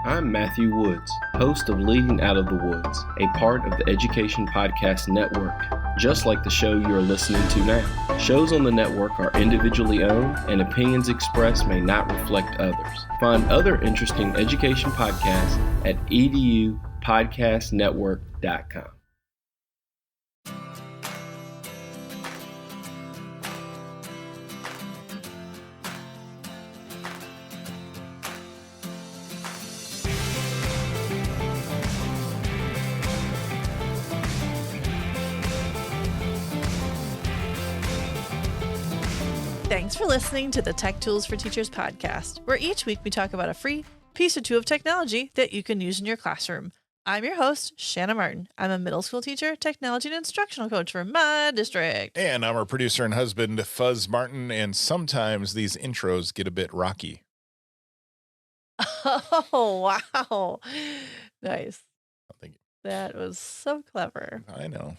I'm Matthew Woods, host of Leading Out of the Woods, a part of the Education Podcast Network, just like the show you are listening to now. Shows on the network are individually owned, and opinions expressed may not reflect others. Find other interesting education podcasts at edupodcastnetwork.com. Thanks for listening to the Tech Tools for Teachers podcast, where each week we talk about a free piece or two of technology that you can use in your classroom. I'm your host, Shanna Martin. I'm a middle school teacher, technology and instructional coach for my district. And I'm our producer and husband, Fuzz Martin, and sometimes these intros get a bit rocky. Oh, wow. Nice. Thank you. That was so clever. I know.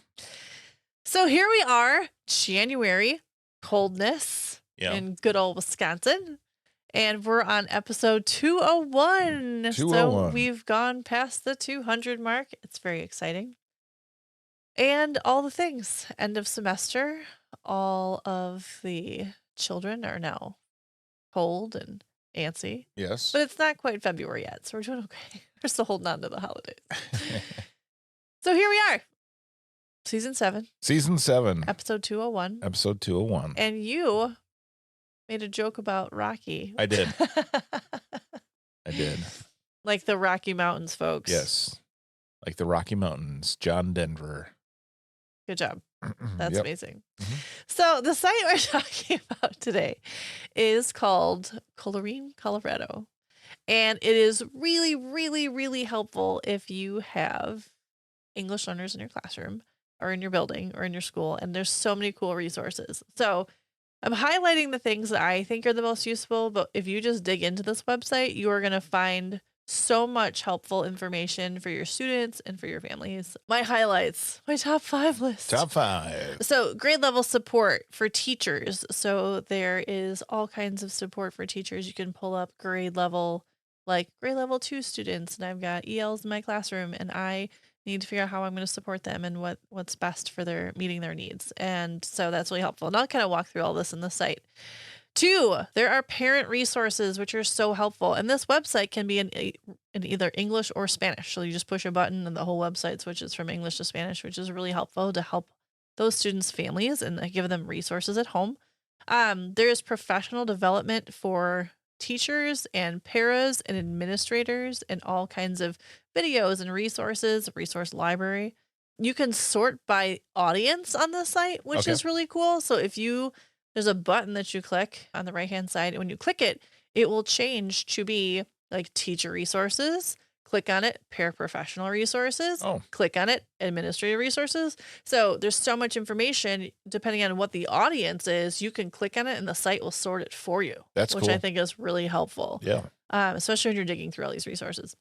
So here we are, January, coldness in good old Wisconsin. And we're on episode 201. So we've gone past the 200 mark. It's very exciting. And all the things. End of semester. All of the children are now cold and antsy. Yes. But it's not quite February yet. So we're doing okay. We're still holding on to the holidays. So here we are. Season 7. Episode 201. Episode 201. And you made a joke about Rocky. I did. Like the Rocky Mountains, folks. Yes. Like the Rocky Mountains. John Denver. Good job. That's amazing. Mm-hmm. So the site we're talking about today is called Colorin Colorado. And it is really, really, really helpful if you have English learners in your classroom or in your building or in your school. And there's so many cool resources. So I'm highlighting the things that I think are the most useful, but if you just dig into this website, you are going to find so much helpful information for your students and for your families. My highlights, my top 5 list. Top 5. So grade level support for teachers. So there is all kinds of support for teachers. You can pull up grade level 2 students, and I've got ELs in my classroom, and I need to figure out how I'm going to support them and what's best for their meeting their needs. And so that's really helpful. And I'll kind of walk through all this in the site. 2, there are parent resources, which are so helpful. And this website can be in either English or Spanish. So you just push a button and the whole website switches from English to Spanish, which is really helpful to help those students' families and give them resources at home. There's professional development for teachers and paras and administrators and all kinds of videos and resources, resource library. You can sort by audience on the site, which is really cool. So there's a button that you click on the right-hand side, and when you click it, it will change to be like teacher resources. Click on it, paraprofessional resources. Click on it, administrative resources. So there's so much information, depending on what the audience is, you can click on it and the site will sort it for you. That's which cool. I think is really helpful. Yeah. Especially when you're digging through all these resources.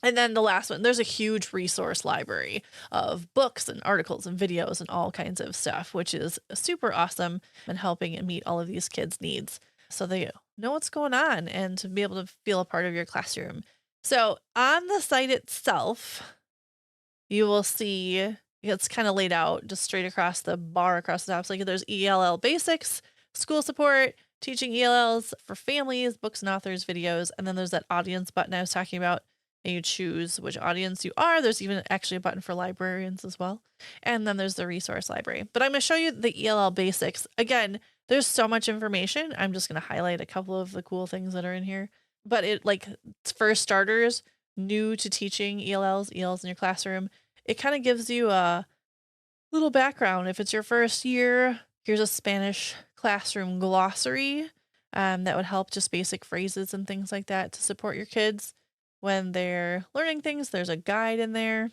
And then the last one, there's a huge resource library of books and articles and videos and all kinds of stuff, which is super awesome and helping meet all of these kids' needs so they know what's going on and to be able to feel a part of your classroom. So on the site itself, you will see it's kind of laid out just straight across the bar across the top. So there's ELL basics, school support, teaching ELLs for families, books and authors, videos. And then there's that audience button I was talking about. And you choose which audience you are. There's even actually a button for librarians as well. And then there's the resource library. But I'm going to show you the ELL basics. Again, there's so much information. I'm just going to highlight a couple of the cool things that are in here. But for starters, new to teaching ELLs in your classroom, it kind of gives you a little background. If it's your first year, here's a Spanish classroom glossary that would help just basic phrases and things like that to support your kids when they're learning things. There's a guide in there. You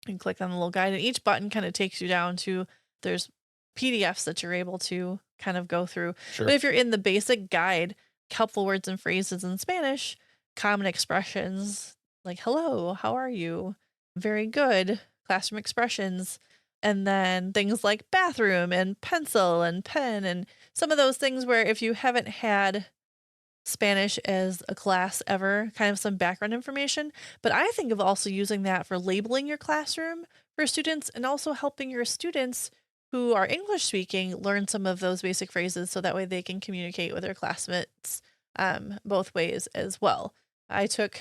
can click on the little guide, and each button kind of takes you down to, there's PDFs that you're able to kind of go through. Sure. But if you're in the basic guide, helpful words and phrases in Spanish, common expressions like hello, how are you, very good, classroom expressions, and then things like bathroom and pencil and pen and some of those things where if you haven't had Spanish as a class ever, kind of some background information. But I think of also using that for labeling your classroom for students and also helping your students who are English speaking learn some of those basic phrases so that way they can communicate with their classmates both ways as well. I took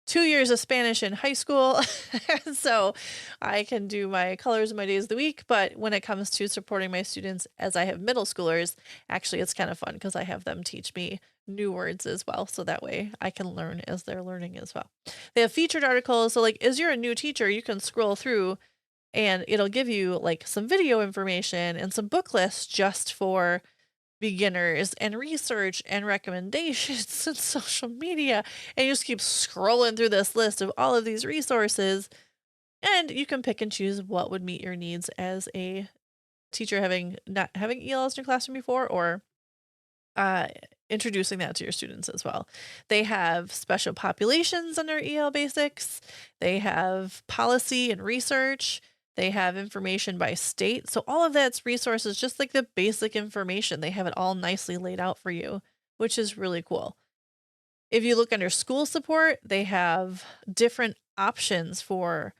2 years of Spanish in high school, so I can do my colors in my days of the week. But when it comes to supporting my students as I have middle schoolers, actually it's kind of fun because I have them teach me new words as well. So that way I can learn as they're learning as well. They have featured articles. So like, as you're a new teacher, you can scroll through and it'll give you like some video information and some book lists just for beginners and research and recommendations and social media. And you just keep scrolling through this list of all of these resources. And you can pick and choose what would meet your needs as a teacher having not having ELLs in your classroom before, or uh, introducing that to your students as well. They have special populations under EL basics. They have policy and research. They have information by state. So all of that's resources, just like the basic information. They have it all nicely laid out for you, which is really cool. If you look under school support, they have different options for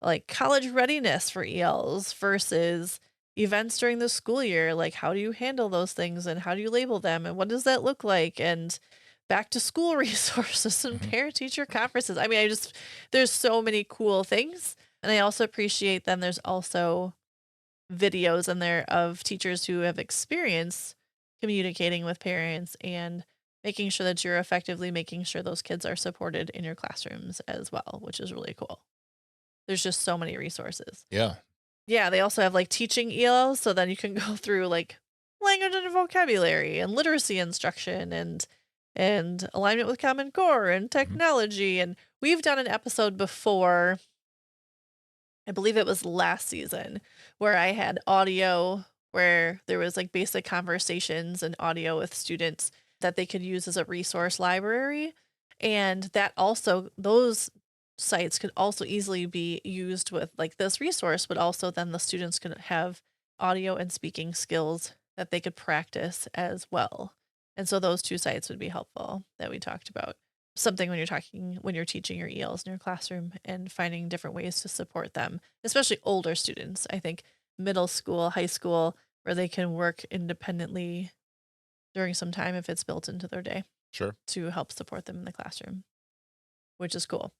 like college readiness for ELs versus events during the school year. Like, how do you handle those things and how do you label them and what does that look like? And back to school resources and parent teacher conferences. I mean, there's so many cool things. And I also appreciate then there's also videos in there of teachers who have experience communicating with parents and making sure that you're effectively making sure those kids are supported in your classrooms as well, which is really cool. There's just so many resources. Yeah. Yeah, they also have like teaching ELs, so then you can go through like language and vocabulary and literacy instruction and alignment with Common Core and technology. And we've done an episode before, I believe it was last season, where I had audio where there was like basic conversations and audio with students that they could use as a resource library. And that also, those sites could also easily be used with like this resource, but also then the students could have audio and speaking skills that they could practice as well. And so those two sites would be helpful that we talked about. Something when you're teaching your ELs in your classroom and finding different ways to support them, especially older students. I think middle school, high school, where they can work independently during some time if it's built into their day. Sure. To help support them in the classroom, which is cool.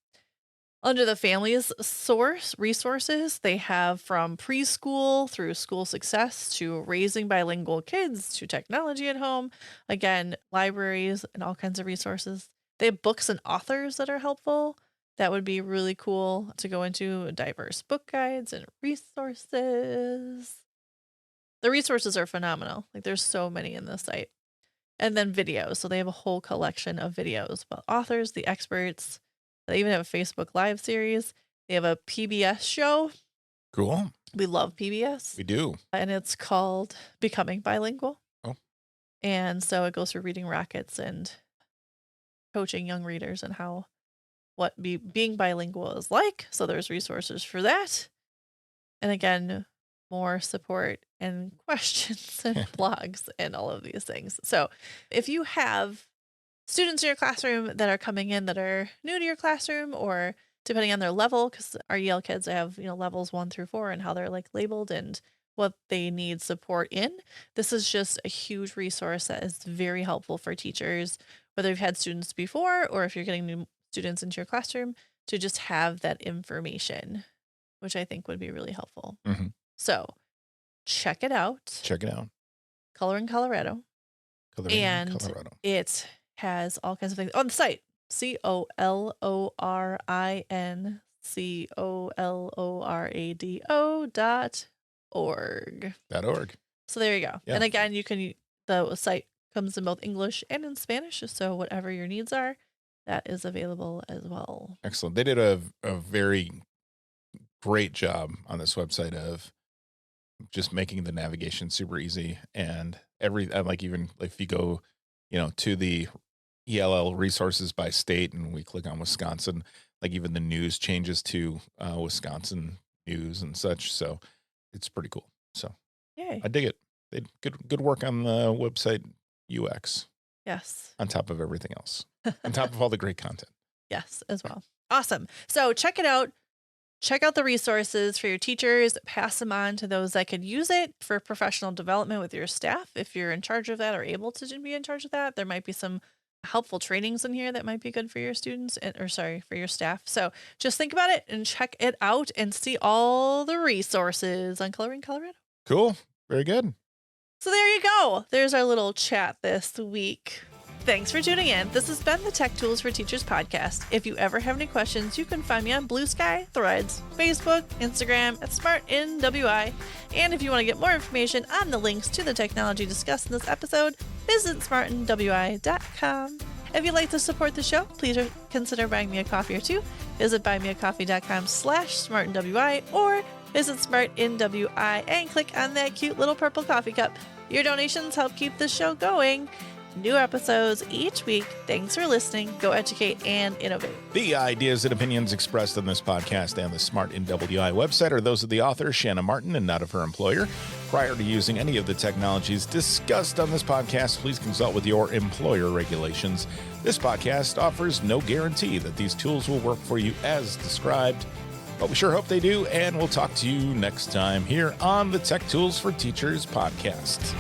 Under the families source resources, they have from preschool through school success to raising bilingual kids to technology at home. Again, libraries and all kinds of resources. They have books and authors that are helpful. That would be really cool to go into, diverse book guides and resources. The resources are phenomenal. Like there's so many in this site. And then videos. So they have a whole collection of videos about authors, the experts. They even have a Facebook Live series. They have a PBS show. Cool. We love PBS. We do. And it's called Becoming Bilingual. Oh. And so it goes through reading rockets and coaching young readers and what being bilingual is like. So there's resources for that. And again, more support and questions and blogs and all of these things. So if you have students in your classroom that are coming in that are new to your classroom, or depending on their level, because our EL kids have, levels 1 through 4 and how they're like labeled and what they need support in. This is just a huge resource that is very helpful for teachers, whether you've had students before or if you're getting new students into your classroom, to just have that information, which I think would be really helpful. Mm-hmm. So check it out. Check it out. Colorin Colorado. Colorin Colorado. It has all kinds of things on the site. ColorinColorado.org. So there you go. Yeah. And again, the site comes in both English and in Spanish. So whatever your needs are, that is available as well. Excellent. They did a very great job on this website of just making the navigation super easy, and even if you go, to the ELL resources by state and we click on Wisconsin, like even the news changes to Wisconsin news and such. So it's pretty cool. So Yay. I dig it. They good work on the website UX. Yes. on top of everything else, on top of all the great content. Yes, as well. Awesome. So check it out. Check out the resources for your teachers. Pass them on to those that could use it for professional development with your staff. If you're in charge of that or able to be in charge of that, there might be some helpful trainings in here that might be good for your students for your staff. So just think about it and check it out and see all the resources on Colorin Colorado. Cool. Very good. So there you go. There's our little chat this week. Thanks for tuning in. This has been the Tech Tools for Teachers podcast. If you ever have any questions, you can find me on Blue Sky, Threads, Facebook, Instagram at SmartNWI. And if you want to get more information on the links to the technology discussed in this episode, visit smartnwi.com. If you'd like to support the show, please consider buying me a coffee or two. Visit buymeacoffee.com/smartnwi or visit smartnwi and click on that cute little purple coffee cup. Your donations help keep the show going. New episodes each week. Thanks for listening. Go educate and innovate. The ideas and opinions expressed on this podcast and the Smart NWI website are those of the author, Shanna Martin, and not of her employer. Prior to using any of the technologies discussed on this podcast, please consult with your employer regulations. This podcast offers no guarantee that these tools will work for you as described, but we sure hope they do, and we'll talk to you next time here on the Tech Tools for Teachers podcast.